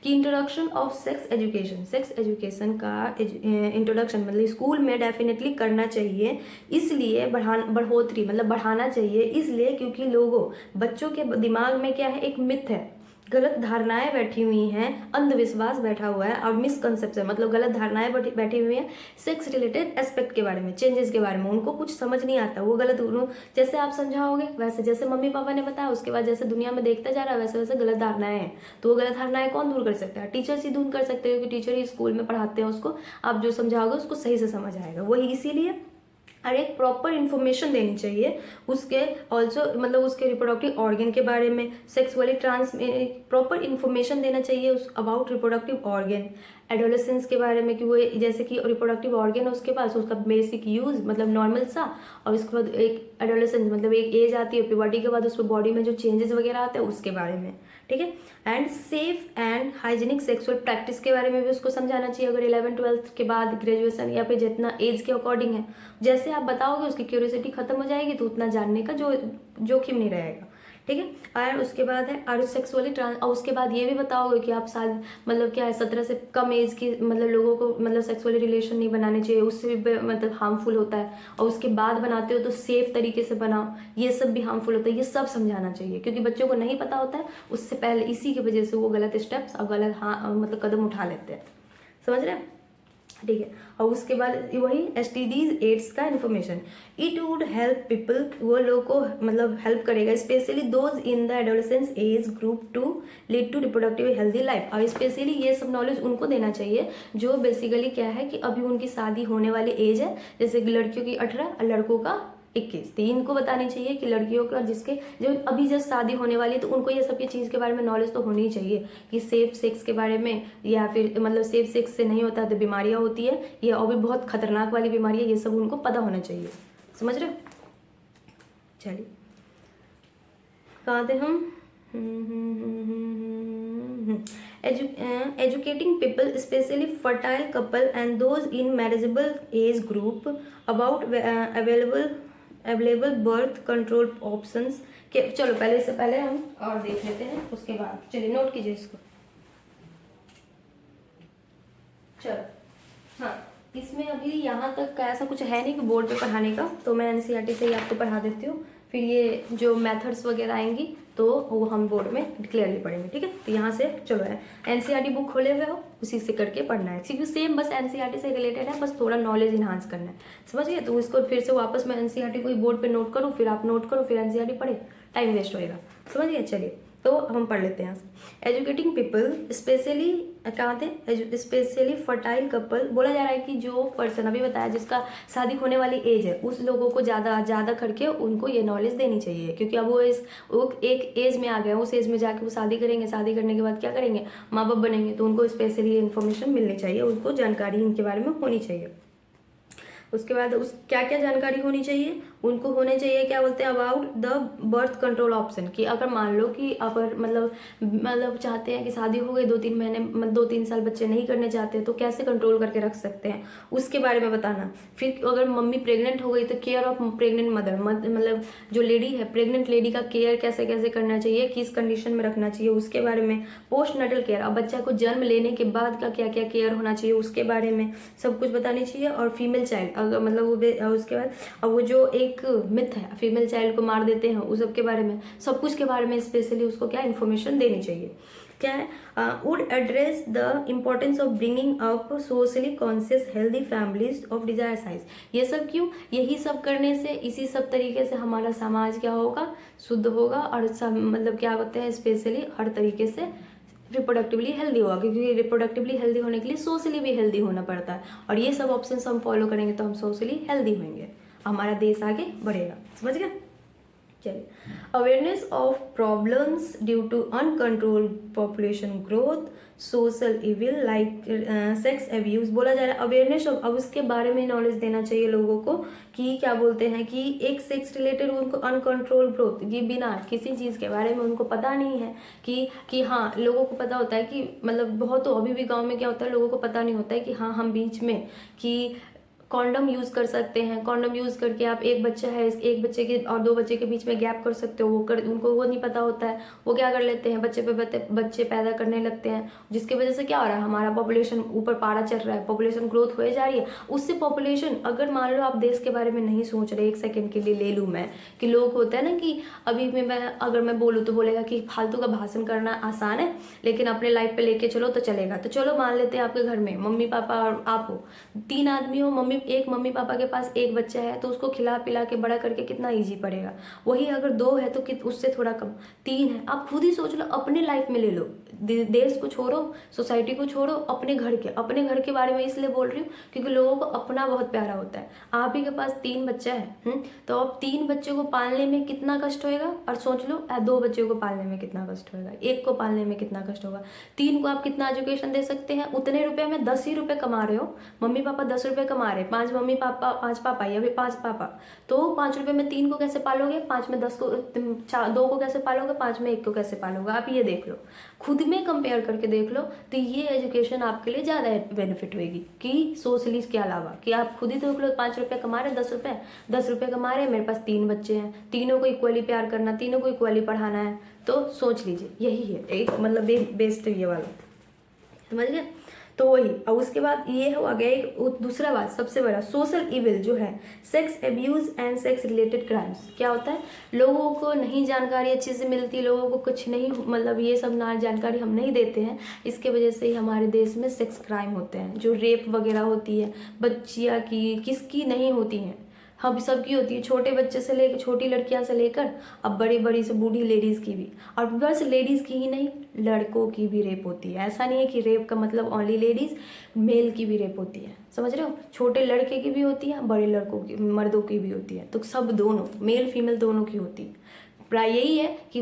कि introduction of sex education, sex education का introduction मतलब स्कूल में डेफिनेटली करना चाहिए, इसलिए बढ़ोतरी मतलब बढ़ाना चाहिए, इसलिए क्योंकि बच्चों के दिमाग में क्या है, एक मिथ है, गलत धारणाएं बैठी हुई हैं, अंधविश्वास बैठा हुआ है और मिसकंसेप्शन मतलब गलत धारणाएं बैठी हुई हैं सेक्स रिलेटेड एस्पेक्ट के बारे में, चेंजेस के बारे में, उनको कुछ समझ नहीं आता, वो गलत जैसे आप समझाओगे वैसे, जैसे मम्मी पापा ने बताया उसके बाद जैसे दुनिया में देखता जा रहा है वैसे वैसे गलत धारणाएं हैं, तो वो गलत धारणाएं कौन दूर कर सकता है, टीचर्स ही दूर कर सकते हो, क्योंकि टीचर ही स्कूल में पढ़ाते हैं, उसको आप जो समझाओगे उसको सही से समझ आएगा, वही इसीलिए और एक प्रॉपर इन्फॉर्मेशन देनी चाहिए उसके ऑल्सो मतलब उसके रिप्रोडक्टिव ऑर्गन के बारे में, सेक्सुअली प्रॉपर इन्फॉर्मेशन देना चाहिए उस अबाउट रिप्रोडक्टिव ऑर्गन, एडोलेसेंस के बारे में कि वो जैसे कि रिप्रोडक्टिव ऑर्गन है उसके पास, उसका बेसिक यूज मतलब नॉर्मल सा, और उसके बाद एक एडोलेसेंस मतलब एक एज आती है प्यूबर्टी के बाद, उसमें बॉडी में जो चेंजेस वगैरह आते हैं उसके बारे में, ठीक है। And safe and hygienic sexual practice के बारे में भी उसको समझाना चाहिए, अगर 11th-12th के बाद ग्रेजुएशन या फिर जितना एज के अकॉर्डिंग है, जैसे आप बताओगे उसकी क्यूरियोसिटी खत्म हो जाएगी, तो उतना जानने का जोखिम नहीं रहेगा, ठीक है। और उसके बाद है और सेक्सुअली और उसके बाद ये भी बताओगे कि आप शायद मतलब क्या है 17 से कम एज की मतलब लोगों को मतलब सेक्सुअली रिलेशन नहीं बनाने चाहिए, उससे भी मतलब हार्मफुल होता है, और उसके बाद बनाते हो तो सेफ तरीके से बनाओ, ये सब भी हार्मफुल होता है, ये सब समझाना चाहिए, क्योंकि बच्चों को नहीं पता होता है, उससे पहले इसी की वजह से वो गलत स्टेप्स और गलत मतलब कदम उठा लेते हैं, समझ रहे हैं, ठीक है। और उसके बाद वही STDs एड्स का information, it would help people, वो लोग को मतलब हेल्प करेगा, specially those in the adolescence age group to lead to reproductive healthy life, और स्पेशली ये सब नॉलेज उनको देना चाहिए जो बेसिकली क्या है कि अभी उनकी शादी होने वाली एज है, जैसे कि लड़कियों की 18 और लड़कों का 21, तो इनको बतानी चाहिए कि लड़कियों का जिसके जो अभी जस्ट शादी होने वाली है तो उनको ये सब की चीज़ के बारे में नॉलेज तो होनी ही चाहिए कि सेफ सेक्स के बारे में, या फिर मतलब सेफ सेक्स से नहीं होता तो बीमारियां होती है, ये और भी बहुत खतरनाक वाली बीमारी है, ये सब उनको पता होना चाहिए, समझ रहे हो। चलिए कहाँ थे हम, educating people especially fertile couple and those in marriageable age group about available birth control options के, चलो पहले से पहले हम और देख लेते हैं, उसके बाद चलिए नोट कीजिए इसको, चलो हाँ इसमें अभी यहाँ तक का ऐसा कुछ है नहीं कि बोर्ड पे पढ़ाने का, तो मैं NCERT से ही आपको पढ़ा देती हूँ, फिर ये जो मेथड्स वगैरह आएंगी तो वो हम बोर्ड में क्लियरली पढ़ेंगे, ठीक है। तो यहाँ से चलो है NCERT बुक खोले हुए हो, उसी से करके पढ़ना है, क्योंकि सेम बस NCERT से रिलेटेड है, बस थोड़ा नॉलेज इन्हांस करना है, समझ गए। तो इसको फिर से वापस मैं NCERT को बोर्ड पे नोट करूँ, फिर आप नोट करो, फिर NCERT पढ़े, टाइम वेस्ट होएगा, समझ गए। चलिए तो हम पढ़ लेते हैं। एजुकेटिंग पीपल स्पेशली कहाँ थे, स्पेशली फर्टाइल कपल, बोला जा रहा है कि जो पर्सन अभी बताया जिसका शादी होने वाली एज है उस लोगों को ज़्यादा करके उनको ये नॉलेज देनी चाहिए, क्योंकि अब वो एक एज में आ गए, उस एज में जाके वो शादी करेंगे, शादी करने के बाद क्या करेंगे, माँ बाप बनेंगे, तो उनको स्पेशली ये इन्फॉर्मेशन मिलनी चाहिए, उनको जानकारी इनके बारे में होनी चाहिए। उसके बाद उस क्या क्या जानकारी होनी चाहिए, उनको होने चाहिए क्या बोलते हैं about the birth control option, कि अगर मान लो कि अगर मतलब चाहते हैं कि शादी हो गई 2-3 महीने 2-3 साल बच्चे नहीं करने चाहते तो कैसे कंट्रोल करके रख सकते हैं, उसके बारे में बताना। फिर अगर मम्मी प्रेग्नेंट हो गई तो केयर ऑफ प्रेग्नेंट मदर, मतलब जो लेडी है प्रेग्नेंट लेडी का केयर कैसे कैसे करना चाहिए, किस कंडीशन में रखना चाहिए उसके बारे में। पोस्ट नटल केयर, अब बच्चा को जन्म लेने के बाद का क्या क्या केयर होना चाहिए उसके बारे में सब कुछ बतानी चाहिए। और फीमेल चाइल्ड अगर मतलब वो उसके बाद अब वो जो एक मिथ है फीमेल चाइल्ड को मार देते हैं उस सब के बारे में, सब कुछ के बारे में स्पेशली उसको क्या इन्फॉर्मेशन देनी चाहिए। क्या है, would address the importance of bringing up socially conscious healthy families of desire size. ये सब क्यों, यही सब करने से इसी सब तरीके से हमारा समाज क्या होगा, शुद्ध होगा, और सब मतलब क्या होते हैं स्पेशली हर तरीके से रिप्रोडक्टिवली हेल्दी होगा, क्योंकि रिप्रोडक्टिवली हेल्दी होने के लिए सोशली भी हेल्दी होना पड़ता है, और ये सब ऑप्शन हम फॉलो करेंगे तो हम सोशली हेल्दी होंगे, हमारा देश आगे बढ़ेगा, समझ गया। चलिए, awareness of problems due to uncontrolled population growth, social evil like sex abuse, बोला जा रहा है अवेयरनेस ऑफ, अब उसके बारे में नॉलेज देना चाहिए लोगों को कि क्या बोलते हैं कि एक सेक्स रिलेटेड उनको अनकंट्रोल ग्रोथ, ये बिना किसी चीज़ के बारे में उनको पता नहीं है कि हाँ लोगों को पता होता है कि मतलब बहुत तो अभी भी गाँव में क्या होता है लोगों को पता नहीं होता है कि हाँ हम बीच में कि कॉन्डम यूज़ कर सकते हैं। कॉन्डम यूज़ करके आप एक बच्चा है, एक बच्चे के और दो बच्चे के बीच में गैप कर सकते हो। उनको वो नहीं पता होता है, वो क्या कर लेते हैं, बच्चे पैदा करने लगते हैं, जिसकी वजह से क्या हो रहा है, हमारा पॉपुलेशन ऊपर पारा चढ़ रहा है, पॉपुलेशन ग्रोथ हो जा रही है। उससे पॉपुलेशन, अगर मान लो आप देश के बारे में नहीं सोच रहे, एक सेकेंड के लिए ले लूँ मैं, कि लोग होता है ना कि अभी में मैं अगर मैं बोलूँ तो बोलेगा कि फालतू का भाषण करना आसान है, लेकिन अपने लाइफ पे लेके चलो तो चलेगा। तो चलो मान लेते हैं आपके घर में मम्मी पापा और आप हो, 3 आदमी हो, एक मम्मी पापा के पास एक बच्चा है, तो उसको खिला पिला के बड़ा करके कितना ईजी पड़ेगा। वही अगर 2 है तो उससे थोड़ा कम, 3 है, आप खुद ही सोच लो, अपने लाइफ में ले लो, देश को छोड़ो, सोसाइटी को छोड़ो, अपने घर के बारे में इसलिए बोल रही हूँ क्योंकि लोगों को अपना बहुत प्यारा होता है। आप ही के पास 3 बच्चा है, तो अब 3 बच्चों को पालने में कितना कष्ट होएगा, और सोच लो 2 बच्चों को पालने में कितना कष्ट होएगा, 1 को पालने में कितना कष्ट होगा, 3 को आप कितना एजुकेशन दे सकते हैं। उतने रुपए में 10 ही रुपए कमा रहे हो, मम्मी पापा 10 रुपए कमा रहे, 5 मम्मी पापा 5 पापा या फिर 5 पापा, तो 5 रुपए में 3 को कैसे पालोगे, 5 में 10 को 2 को कैसे पालोगे, 5 में 1 को कैसे पालोगे। आप ये देख लो, खुद में कंपेयर करके देख लो, तो ये एजुकेशन आपके लिए ज़्यादा बेनिफिट होगी कि सोशली के अलावा, कि आप खुद ही देख लो, 5 रुपये कमा रहे, 10 रुपये कमा रहे, मेरे पास 3 बच्चे हैं, तीनों को इक्वली प्यार करना, तीनों को इक्वली पढ़ाना है, तो सोच लीजिए यही है एक, मतलब बेस्ट ये वाला, समझ गए। तो वही, और उसके बाद ये हो गया एक दूसरा बात, सबसे बड़ा सोशल इविल जो है, sex abuse and sex related crimes. क्या होता है, लोगों को नहीं जानकारी अच्छे से मिलती, लोगों को कुछ नहीं, मतलब ये सब ना जानकारी हम नहीं देते हैं, इसके वजह से ही हमारे देश में सेक्स क्राइम होते हैं, जो रेप वगैरह होती है बच्चियाँ की, किसकी नहीं होती हैं, हम सबकी होती है, छोटे बच्चे से लेकर, छोटी लड़कियां से लेकर अब बड़ी बड़ी से बूढ़ी लेडीज़ की भी, और बस लेडीज़ की ही नहीं, लड़कों की भी रेप होती है। ऐसा नहीं है कि रेप का मतलब ओनली लेडीज़, मेल की भी रेप होती है, समझ रहे हो, छोटे लड़के की भी होती है, बड़े लड़कों की, मर्दों की भी होती है, तो सब दोनों, मेल फीमेल दोनों की होती है। प्राय यही है कि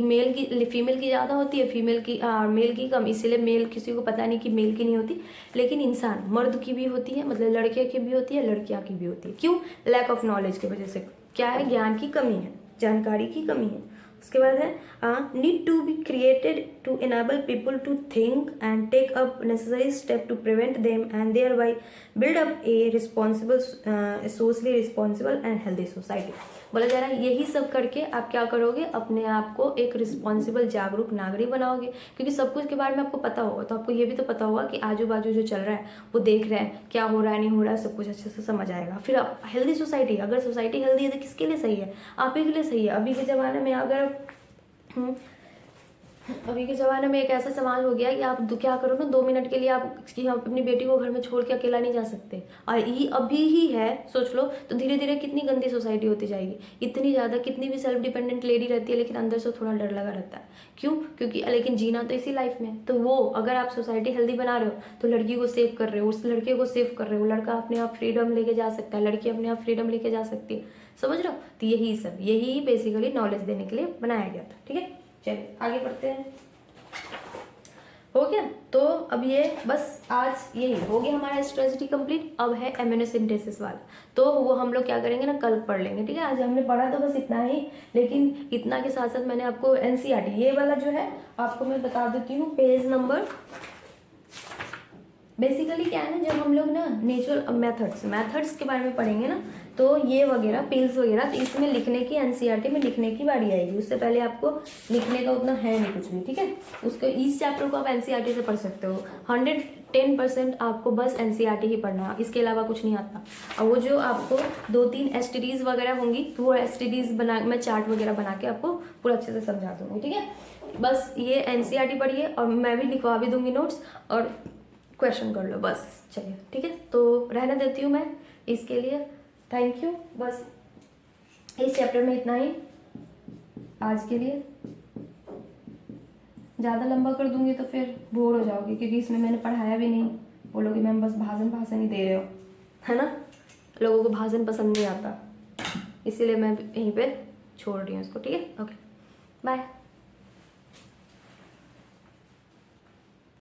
फीमेल की ज़्यादा होती है, मेल की कम, इसीलिए मेल किसी को पता नहीं कि मेल की नहीं होती, लेकिन इंसान मर्द की भी होती है, मतलब लड़के की भी होती है, लड़कियां की भी होती है। क्यों, लैक ऑफ नॉलेज की वजह से, क्या है, ज्ञान की कमी है, जानकारी की कमी है। उसके बाद है need to be created to enable people to think and take up necessary step to prevent them and thereby build up a responsible, socially responsible and healthy society. बोला जा रहा है यही सब करके आप क्या करोगे, अपने आप को एक रिस्पॉन्सिबल जागरूक नागरिक बनाओगे, क्योंकि सब कुछ के बारे में आपको पता होगा, तो आपको ये भी तो पता होगा कि आजू बाजू जो चल रहा है वो देख रहे हैं, क्या हो रहा है नहीं हो रहा है, सब कुछ अच्छे से समझ आएगा। फिर आप हेल्दी सोसाइटी, अगर सोसाइटी हेल्दी है तो किसके लिए सही है, आप ही के लिए सही है। अभी के ज़माने में अभी के ज़माने में एक ऐसा समाज हो गया कि आप क्या करो ना, 2 मिनट के लिए आप अपनी बेटी को घर में छोड़ के अकेला नहीं जा सकते, और ये अभी ही है, सोच लो, तो धीरे धीरे कितनी गंदी सोसाइटी होती जाएगी, इतनी ज़्यादा, कितनी भी सेल्फ डिपेंडेंट लेडी रहती है, लेकिन अंदर से थोड़ा डर लगा रहता है। क्यों, क्योंकि लेकिन जीना तो इसी लाइफ में, तो वो अगर आप सोसाइटी हेल्दी बना रहे हो तो लड़की को सेव कर रहे हो, उस लड़के को सेव कर रहे हो, लड़का अपने आप फ्रीडम लेके जा सकता है, लड़की अपने आप फ्रीडम लेके जा सकती है, समझ रहे हो। तो यही बेसिकली नॉलेज देने के लिए बनाया गया था, ठीक है। चलिए आगे बढ़ते हैं, हो गया। तो अब ये बस आज यही हो गया हमारा स्ट्रेटजी कंप्लीट। अब है एमिनो सिंथेसिस वाला, तो वो हम लोग क्या करेंगे ना, कल पढ़ लेंगे, ठीक है। आज हमने पढ़ा तो बस इतना ही, लेकिन इतना के साथ साथ मैंने आपको एनसीईआरटी ये वाला जो है आपको मैं बता देती हूँ, पेज नंबर, बेसिकली क्या है ना, जब हम लोग ना नेचुरल मेथड्स के बारे में पढ़ेंगे ना, तो ये वगैरह पिल्स वगैरह, तो इसमें लिखने की, एनसीईआरटी में लिखने की बारी आएगी, उससे पहले आपको लिखने का उतना है नहीं कुछ भी, ठीक है। उसको इस चैप्टर को आप एनसीईआरटी से पढ़ सकते हो, 110% आपको बस एनसीईआरटी ही पढ़ना है, इसके अलावा कुछ नहीं आता। और वो जो आपको 2-3 एसटीडीज वगैरह होंगी, तो वो एसटीडीज बना, मैं चार्ट वगैरह बना के आपको पूरा अच्छे से समझा दूँगी, ठीक है। बस ये एनसीईआरटी पढ़िए, और मैं भी लिखवा भी दूँगी नोट्स, और क्वेश्चन कर लो बस, चलिए ठीक है। तो रहने देती हूँ मैं इसके लिए, थैंक यू। बस इस चैप्टर में इतना ही आज के लिए, ज़्यादा लंबा कर दूंगी तो फिर बोर हो जाओगे, क्योंकि इसमें मैंने पढ़ाया भी नहीं, बोलोगे मैम बस भाषण ही दे रहे हो, है ना। लोगों को भाषण पसंद नहीं आता, इसीलिए मैं यहीं पे छोड़ रही हूँ इसको, ठीक है। Okay bye.